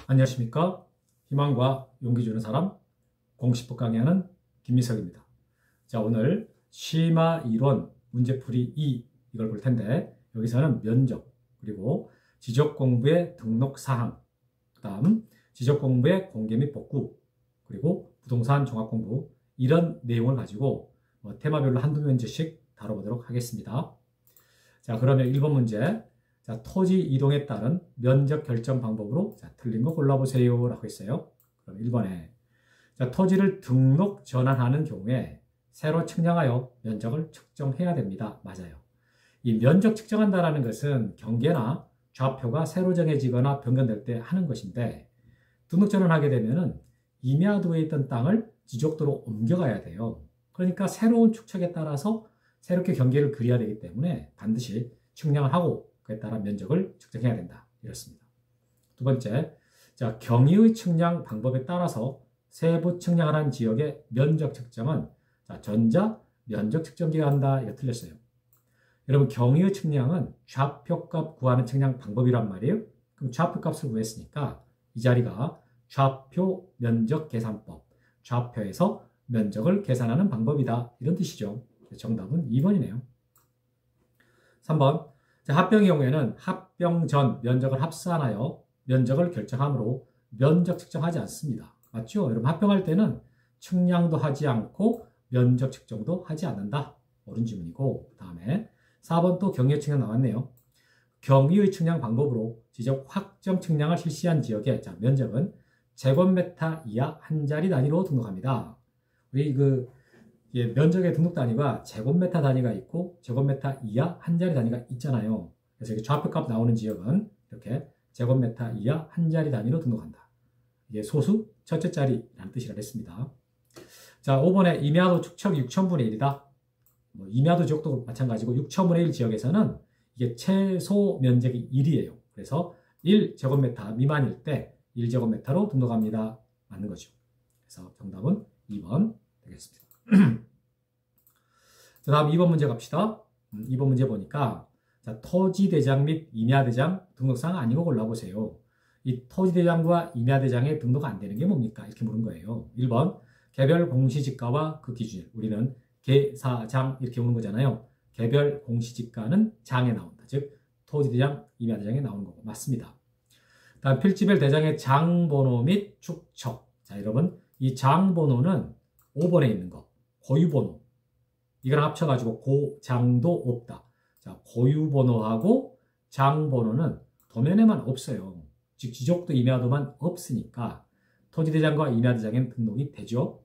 안녕하십니까? 희망과 용기 주는 사람 공시법 강의하는 김미석입니다. 자, 오늘 심화 이론 문제풀이 2 이걸 볼 텐데, 여기서는 면접, 그리고 지적 공부의 등록 사항, 그 다음 지적 공부의 공개 및 복구, 그리고 부동산 종합 공부, 이런 내용을 가지고 테마별로 한두 문제씩 다뤄보도록 하겠습니다. 자, 그러면 1번 문제. 자, 토지 이동에 따른 면적 결정 방법으로 틀린 거 골라보세요 라고 했어요. 그럼 1번에 자, 토지를 등록 전환하는 경우에 새로 측량하여 면적을 측정해야 됩니다. 맞아요. 이 면적 측정한다는 것은 경계나 좌표가 새로 정해지거나 변경될 때 하는 것인데, 등록 전환하게 되면은 임야도에 있던 땅을 지적도로 옮겨가야 돼요. 그러니까 새로운 축척에 따라서 새롭게 경계를 그려야 되기 때문에 반드시 측량을 하고 그에 따라 면적을 측정해야 된다. 이렇습니다. 두 번째, 자, 경위의 측량 방법에 따라서 세부 측량을 한 지역의 면적 측정은 전자 면적 측정기가 한다. 이거 틀렸어요. 여러분, 경위의 측량은 좌표값 구하는 측량 방법이란 말이에요. 그럼 좌표값을 구했으니까 이 자리가 좌표 면적 계산법, 좌표에서 면적을 계산하는 방법이다. 이런 뜻이죠. 정답은 2번이네요. 3번, 합병의 경우에는 합병 전 면적을 합산하여 면적을 결정하므로 면적 측정하지 않습니다. 맞죠? 여러분, 합병할 때는 측량도 하지 않고 면적 측정도 하지 않는다. 옳은 질문이고, 그 다음에 4번 또 경위의 측량 나왔네요. 경위의 측량 방법으로 지적 확정 측량을 실시한 지역의 면적은 제곱미터 이하 한 자리 단위로 등록합니다. 우리 면적의 등록 단위가 제곱미터 단위가 있고 제곱미터 이하 한 자리 단위가 있잖아요. 그래서 이게 좌표값 나오는 지역은 이렇게 제곱미터 이하 한 자리 단위로 등록한다. 이게 소수 첫째 자리라는 뜻이라 했습니다. 자, 5번에 임야도 축척 6천분의 1이다. 임야도 지역도 마찬가지고 6천분의 1 지역에서는 이게 최소 면적이 1이에요. 그래서 1제곱미터 미만일 때 1제곱미터로 등록합니다. 맞는 거죠. 그래서 정답은 2번 되겠습니다. 자, 다음 2번 문제 갑시다. 2번 문제 보니까 자, 토지대장 및 임야대장 등록사항 아닌 거 골라보세요. 이 토지대장과 임야대장에 등록 안 되는 게 뭡니까? 이렇게 물은 거예요. 1번 개별 공시지가와 그 기준일. 우리는 개사장 이렇게 오는 거잖아요. 개별 공시지가는 장에 나온다. 즉 토지대장, 임야대장에 나오는 거고 맞습니다. 다음 필지별 대장의 장번호 및 축척. 자, 여러분, 이 장번호는 5번에 있는 거 고유번호, 이거랑 합쳐가지고 고장도 없다. 자, 고유번호하고 장번호는 도면에만 없어요. 즉 지적도 임야도만 없으니까 토지대장과 임야대장에는 등록이 되죠.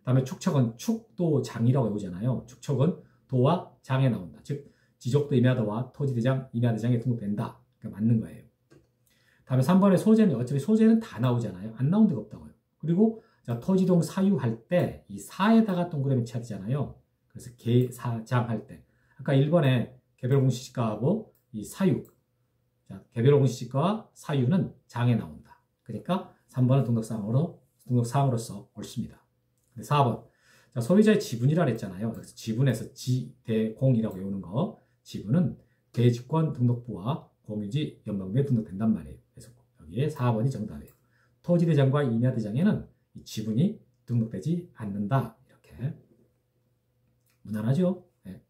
다음에 축척은 축도장이라고 외우잖아요. 축척은 도와 장에 나온다. 즉 지적도 임야도와 토지대장, 임야대장에 등록된다. 그러니까 맞는 거예요. 다음에 3번의 소재는 어차피 소재는 다 나오잖아요. 안 나온 데가 없다고요. 그리고 자, 토지동 사유할 때 이 사에다가 동그라미 쳐야 되잖아요. 그래서 개사장 할 때 아까 1번에 개별공시지가하고 이 사유, 자, 개별공시지가와 사유는 장에 나온다. 그러니까 3번은 등록사항으로서 옳습니다. 근데 4번, 자, 소유자의 지분이라 그랬잖아요. 그래서 지분에서 지대공이라고 외우는 거, 지분은 대지권 등록부와 공유지 연방부에 등록된단 말이에요. 그래서 여기에 4번이 정답이에요. 토지대장과 임야대장에는 이 지분이 등록되지 않는다. 이렇게 무난하죠? 네.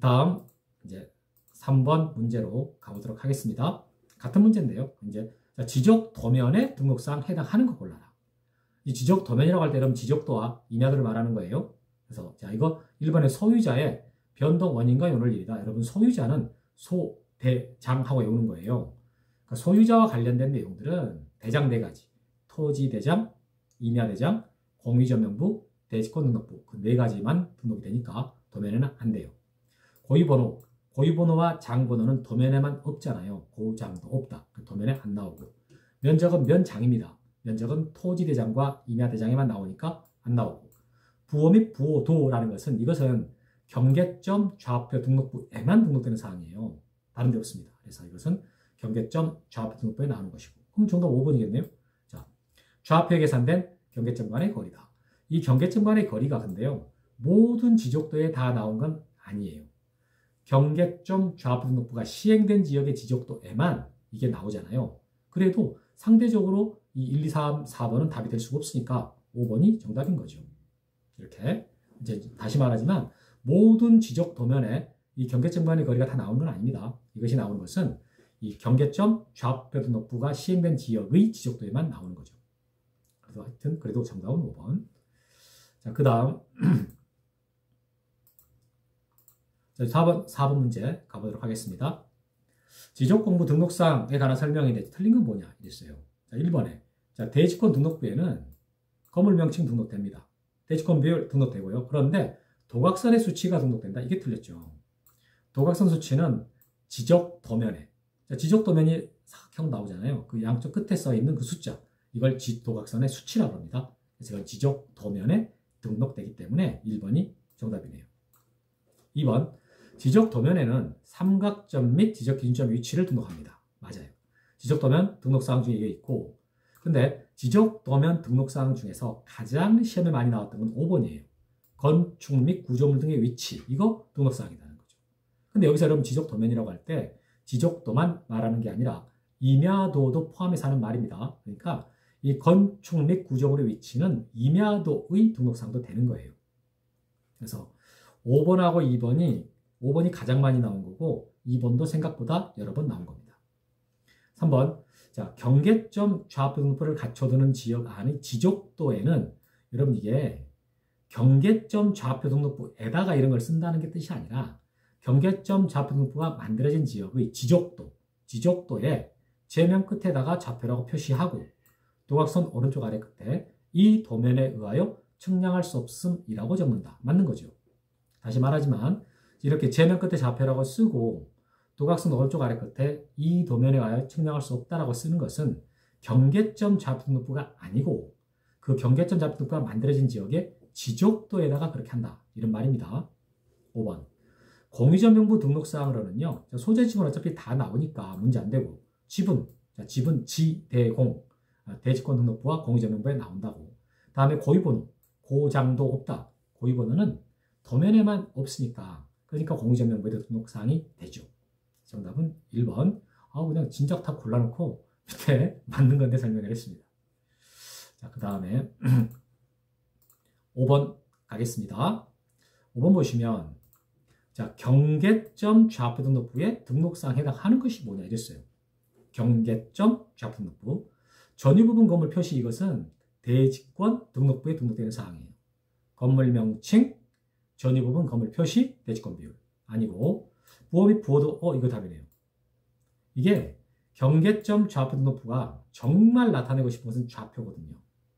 다음 이제 3번 문제로 가보도록 하겠습니다. 같은 문제인데요. 이제 지적 도면에 등록사항 해당하는 거 골라라. 이 지적 도면이라고 할 때 여러분 지적도와 임야도를 말하는 거예요. 그래서 자, 이거 1번의 소유자의 변동 원인과 요럴 일이다. 여러분, 소유자는 소대장하고 외우는 거예요. 그러니까 소유자와 관련된 내용들은 대장 4가지, 토지대장, 임야대장, 공유지명부, 대지권등록부 그 4가지만 등록이 되니까 도면에는 안 돼요. 고유번호, 고유번호와 장번호는 도면에만 없잖아요. 고장도 없다. 그 도면에 안 나오고. 면적은 면장입니다. 면적은 토지대장과 임야대장에만 나오니까 안 나오고. 부호 및 부호도라는 것은 이것은 경계점 좌표 등록부에만 등록되는 사항이에요. 다른 데 없습니다. 그래서 이것은 경계점 좌표 등록부에 나오는 것이고. 그럼 정답 5번이겠네요. 자, 좌표에 계산된 경계점 간의 거리다. 이 경계점 간의 거리가 근데요, 모든 지적도에 다 나온 건 아니에요. 경계점 좌표 등록부가 시행된 지역의 지적도에만 이게 나오잖아요. 그래도 상대적으로 이 1, 2, 3, 4번은 답이 될 수가 없으니까 5번이 정답인 거죠. 이렇게 이제 다시 말하지만 모든 지적 도면에 이 경계점 간의 거리가 다 나오는 건 아닙니다. 이것이 나오는 것은 이 경계점 좌표 등록부가 시행된 지역의 지적도에만 나오는 거죠. 그래서 하여튼 그래도 정답은 5번. 자, 그 다음 4번 문제 가보도록 하겠습니다. 지적공부 등록상에 관한 설명인데 틀린 건 뭐냐 이랬어요. 자, 1번에 자, 대지권 등록부에는 건물명칭 등록됩니다. 대지권 비율 등록되고요. 그런데 도각선의 수치가 등록된다. 이게 틀렸죠. 도각선 수치는 지적 도면에 자, 지적 도면이 사각형 나오잖아요. 그 양쪽 끝에 써 있는 그 숫자 이걸 도각선의 수치라고 합니다. 그래서 이건 지적 도면에 등록되기 때문에 1번이 정답이네요. 2번 지적 도면에는 삼각점 및 지적 기준점 위치를 등록합니다. 맞아요. 지적 도면 등록사항 중에 이게 있고 근데 지적 도면 등록사항 중에서 가장 시험에 많이 나왔던 건 5번이에요. 건축 및 구조물 등의 위치 이거 등록사항이라는 거죠. 근데 여기서 여러분 지적 도면이라고 할 때 지적도만 말하는 게 아니라 임야도도 포함해서 하는 말입니다. 그러니까 이 건축 및 구조물의 위치는 임야도의 등록사항도 되는 거예요. 그래서 5번하고 5번이 가장 많이 나온 거고 2번도 생각보다 여러 번 나온 겁니다. 3번 자, 경계점 좌표 등록부를 갖춰두는 지역 안의 지적도에는 여러분 이게 경계점 좌표 등록부에다가 이런 걸 쓴다는 게 뜻이 아니라 경계점 좌표 등록부가 만들어진 지역의 지적도에 제면 끝에다가 좌표라고 표시하고 도각선 오른쪽 아래 끝에 이 도면에 의하여 측량할 수 없음이라고 적는다. 맞는 거죠. 다시 말하지만 이렇게 제면 끝에 좌표라고 쓰고 도각선 오른쪽 아래 끝에 이 도면에 의하여 측량할 수 없다라고 쓰는 것은 경계점 좌표 등록부가 아니고 그 경계점 좌표 등록부가 만들어진 지역의 지적도에다가 그렇게 한다. 이런 말입니다. 5번 공유전 명부 등록사항으로는요. 소재 지분 어차피 다 나오니까 문제 안 되고 지분, 지분 지대공 대지권 등록부와 공유전 명부에 나온다고. 다음에 고유번호, 고장도 없다. 고유번호는 도면에만 없으니까 그러니까 공유전 명부에도 등록사항이 되죠. 정답은 1번. 그냥 진작 다 골라놓고 밑에 맞는 건데 설명을 했습니다. 자, 그 다음에 5번 가겠습니다. 5번 보시면 자, 경계점 좌표 등록부에 등록사항에 해당하는 것이 뭐냐 이랬어요. 경계점 좌표 등록부. 전유 부분 건물 표시 이것은 대지권 등록부에 등록되는 사항이에요. 건물 명칭, 전유 부분 건물 표시, 대지권 비율. 아니고 부호 및 부호도 이거 답이네요. 이게 경계점 좌표 등록부가 정말 나타내고 싶은 것은 좌표거든요.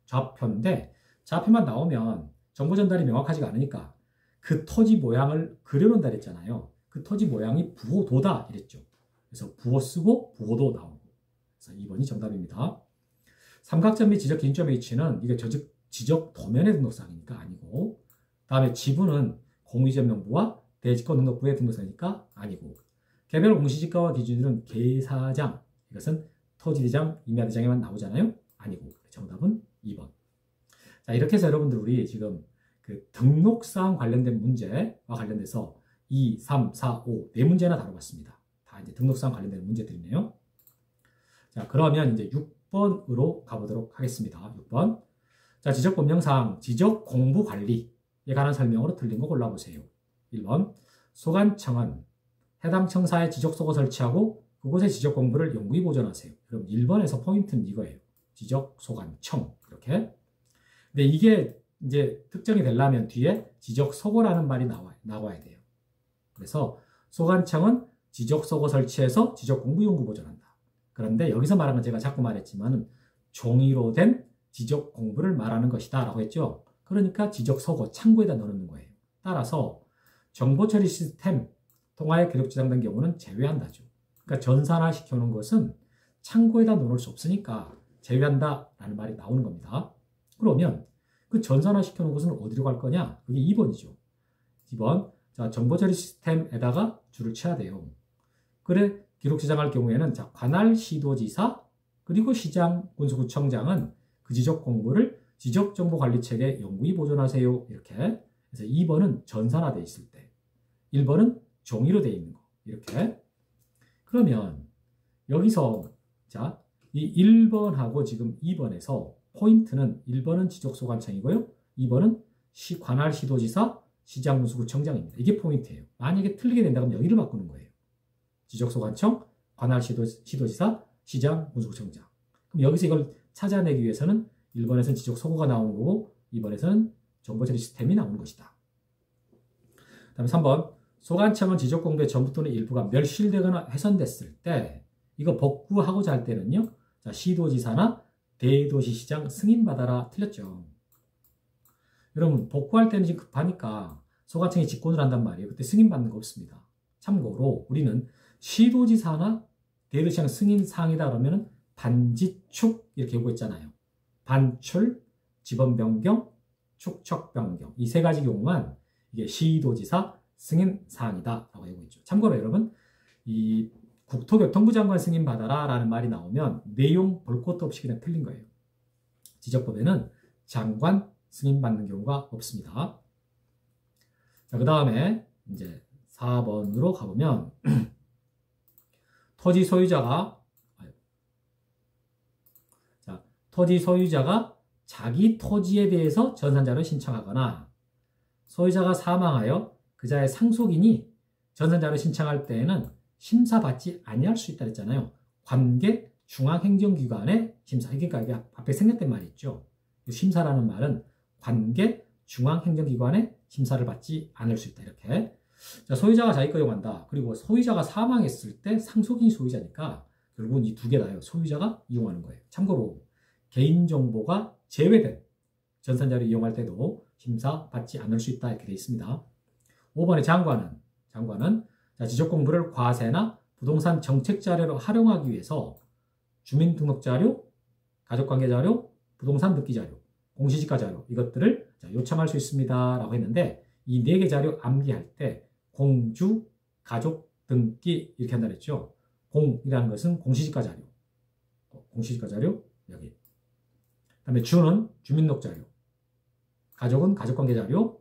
좌표인데 좌표만 나오면 정보 전달이 명확하지가 않으니까 그 토지 모양을 그려놓는다 그랬잖아요. 그 토지 모양이 부호도다 이랬죠. 그래서 부호 쓰고 부호도 나오고. 그래서 2번이 정답입니다. 삼각점 및 지적 기준점의 위치는 이게 지적 도면의 등록사항이니까 아니고 다음에 지분은 공유전 명부와 대지권 등록부의 등록사항이니까 아니고 개별 공시지가와 기준은 계사장 이것은 토지대장, 임야대장에만 나오잖아요. 아니고 정답은 2번. 자, 이렇게 해서 여러분들 우리 지금 그 등록사항 관련된 문제와 관련돼서 2, 3, 4, 5 네 문제나 다뤄봤습니다. 다 이제 등록사항 관련된 문제들이네요. 자, 그러면 이제 6번으로 가보도록 하겠습니다. 6번. 자, 지적법령상 지적공부관리에 관한 설명으로 틀린 거 골라보세요. 1번. 소관청은 해당 청사에 지적소고 설치하고 그곳의 지적공부를 영구히 보존하세요. 그럼 1번에서 포인트는 이거예요. 지적소관청. 이렇게. 근데 이게 이제 특정이 되려면 뒤에 지적소고라는 말이 나와야 돼요. 그래서 소관청은 지적소고 설치해서 지적공부 연구 보존한다. 그런데 여기서 말하는 건 제가 자꾸 말했지만 종이로 된 지적공부를 말하는 것이다 라고 했죠. 그러니까 지적소고 창고에다 넣는 거예요. 따라서 정보처리 시스템 통화에 기록 저장된 경우는 제외한다죠. 그러니까 전산화 시켜놓은 것은 창고에다 넣을 수 없으니까 제외한다라는 말이 나오는 겁니다. 그러면 그 전산화 시켜놓은 것은 어디로 갈 거냐? 그게 2번이죠. 2번. 자, 정보처리 시스템에다가 줄을 쳐야 돼요. 그래, 기록 저장할 경우에는 자, 관할 시도지사 그리고 시장 군수구청장은 그 지적 공부를 지적정보관리체계에 영구히 보존하세요. 이렇게. 그래서 2번은 전산화되어 있을 때. 1번은 종이로 되어 있는 거. 이렇게. 그러면 여기서 자, 이 1번하고 지금 2번에서 포인트는 1번은 지적소관청이고요. 2번은 관할 시도지사 시장문수구청장입니다. 이게 포인트예요. 만약에 틀리게 된다 그러면 여기를 바꾸는 거예요. 지적소관청, 관할 시도지사, 시장, 문수구청장. 그럼 여기서 이걸 찾아내기 위해서는 1번에서는 지적소고가 나오는 거고 2번에서는 정보처리 시스템이 나오는 것이다. 그 다음에 3번 소관청은 지적공부의 전부 또는 일부가 멸실되거나 훼손됐을 때 이거 복구하고자 할 때는요. 자, 시도지사나 대도시시장 승인받아라. 틀렸죠. 여러분 복구할 때는 지금 급하니까 소관청이 직권을 한단 말이에요. 그때 승인받는 거 없습니다. 참고로 우리는 시도지사나 대도시시장 승인사항이다 그러면 반지축 이렇게 요구했잖아요. 반출, 지번 변경, 축척 변경 이 세 가지 경우만 이게 시도지사 승인사항이다 라고 요구했죠. 참고로 여러분 이 국토교통부 장관 승인받아라 라는 말이 나오면 내용 볼 것도 없이 그냥 틀린 거예요. 지적법에는 장관 승인받는 경우가 없습니다. 자, 그 다음에 이제 4번으로 가보면 토지 소유자가 자기 토지에 대해서 전산자료를 신청하거나 소유자가 사망하여 그자의 상속인이 전산자료를 신청할 때에는 심사받지 아니할 수 있다 그랬잖아요. 관계 중앙행정기관의 심사. 그러니까 이게 앞에 생략된 말이 있죠. 심사라는 말은 관계 중앙행정기관의 심사를 받지 않을 수 있다. 이렇게. 자, 소유자가 자기 거 이용한다. 그리고 소유자가 사망했을 때 상속인이 소유자니까 결국은 이 두 개 다요. 소유자가 이용하는 거예요. 참고로 개인정보가 제외된 전산자료 이용할 때도 심사받지 않을 수 있다. 이렇게 되어 있습니다. 5번의 장관은 자, 지적공부를 과세나 부동산 정책자료로 활용하기 위해서 주민등록자료, 가족관계자료, 부동산 등기자료, 공시지가자료 이것들을 요청할 수 있습니다. 라고 했는데 이 4개 자료 암기할 때 공주, 가족, 등기 이렇게 한다 그랬죠. 공이라는 것은 공시지가자료, 여기. 그 다음에 주는 주민등록자료, 가족은 가족관계자료,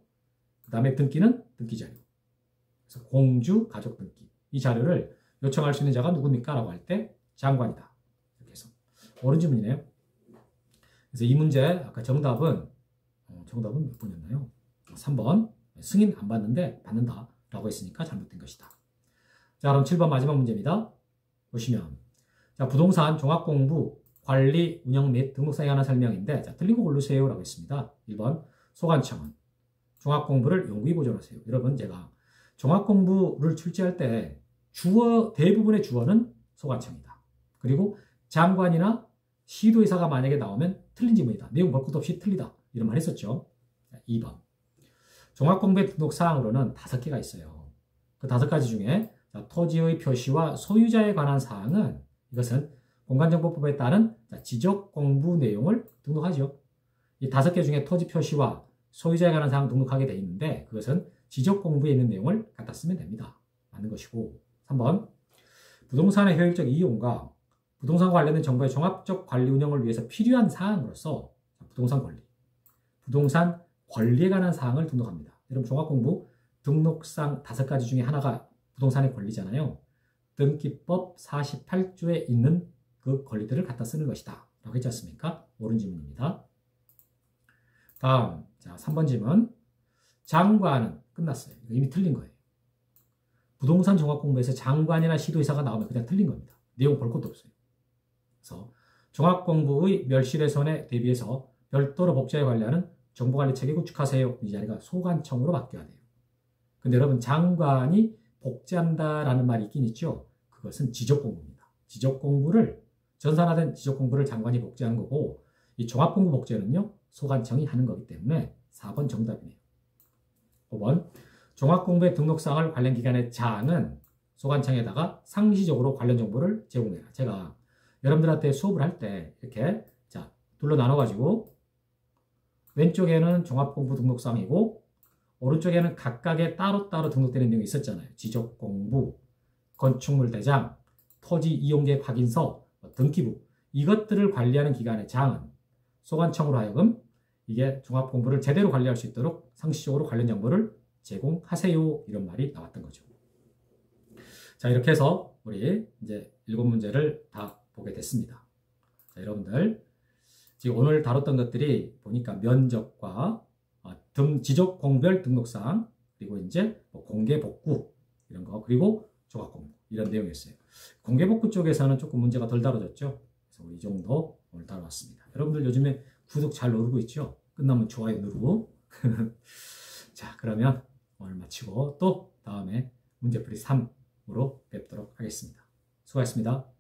그 다음에 등기는 등기자료. 그래서 공주, 가족 등기. 이 자료를 요청할 수 있는 자가 누굽니까? 라고 할 때 장관이다. 이렇게 해서. 옳은 질문이네요. 그래서 이 문제, 아까 정답은 몇 번이었나요? 3번. 승인 안 받는데 받는다. 라고 했으니까 잘못된 것이다. 자, 그럼 7번 마지막 문제입니다. 보시면. 자, 부동산 종합공부 관리, 운영 및 등록사에 관한 설명인데, 자, 틀린 거 고르세요. 라고 했습니다. 1번. 소관청은 종합공부를 용구히 보존하세요. 여러분, 제가 종합공부를 출제할 때 대부분의 주어는 소관청이다. 그리고 장관이나 시도의사가 만약에 나오면 틀린 지문이다. 내용 볼 것도 없이 틀리다. 이런 말 했었죠. 2번. 종합공부의 등록사항으로는 5개가 있어요. 그 5가지 중에 토지의 표시와 소유자에 관한 사항은 이것은 공간정보법에 따른 지적공부 내용을 등록하죠. 이 5개 중에 토지 표시와 소유자에 관한 사항 등록하게 되어 있는데 그것은 지적공부에 있는 내용을 갖다 쓰면 됩니다. 맞는 것이고 3번 부동산의 효율적 이용과 부동산 관련된 정보의 종합적 관리 운영을 위해서 필요한 사항으로서 부동산 권리에 관한 사항을 등록합니다. 여러분 종합공부 등록상 5가지 중에 하나가 부동산의 권리잖아요. 등기법 48조에 있는 그 권리들을 갖다 쓰는 것이다. 라고 했지 않습니까? 옳은 질문입니다. 다음, 자, 3번 질문. 장관은 끝났어요. 이미 틀린 거예요. 부동산 종합공부에서 장관이나 시도의사가 나오면 그냥 틀린 겁니다. 내용 볼 것도 없어요. 그래서 종합공부의 멸실훼손에 대비해서 별도로 복지에 관리하는 정보관리체계 구축하세요. 이 자리가 소관청으로 바뀌어야 돼요. 근데 여러분 장관이 복제한다라는 말이 있긴 있죠. 그것은 지적공부입니다. 전산화된 지적공부를 장관이 복제하는 거고 이 종합공부 복제는요. 소관청이 하는 거기 때문에 4번 정답이네요. 5번 종합공부의 등록사항을 관련 기관의 장은 소관청에다가 상시적으로 관련 정보를 제공해라. 제가 여러분들한테 수업을 할 때 이렇게 자 둘로 나눠가지고 왼쪽에는 종합공부 등록사항이고 오른쪽에는 각각의 따로따로 등록되는 내용이 있었잖아요. 지적공부, 건축물 대장, 토지 이용계획 확인서, 등기부 이것들을 관리하는 기관의 장은 소관청으로 하여금 이게 종합공부를 제대로 관리할 수 있도록 상시적으로 관련 정보를 제공하세요. 이런 말이 나왔던 거죠. 자, 이렇게 해서 우리 이제 7문제를 다 보게 됐습니다. 자, 여러분들 지금 오늘 다뤘던 것들이 보니까 면접과 지적 공별 등록상, 그리고 이제 뭐 공개 복구 이런 거, 그리고 조각 공부 이런 내용이었어요. 공개 복구 쪽에서는 조금 문제가 덜 다뤄졌죠. 그래서 이 정도 오늘 다뤄봤습니다. 여러분들 요즘에 구독 잘 누르고 있죠? 끝나면 좋아요 누르고. 자, 그러면 오늘 마치고 또 다음에 문제풀이 3으로 뵙도록 하겠습니다. 수고하셨습니다.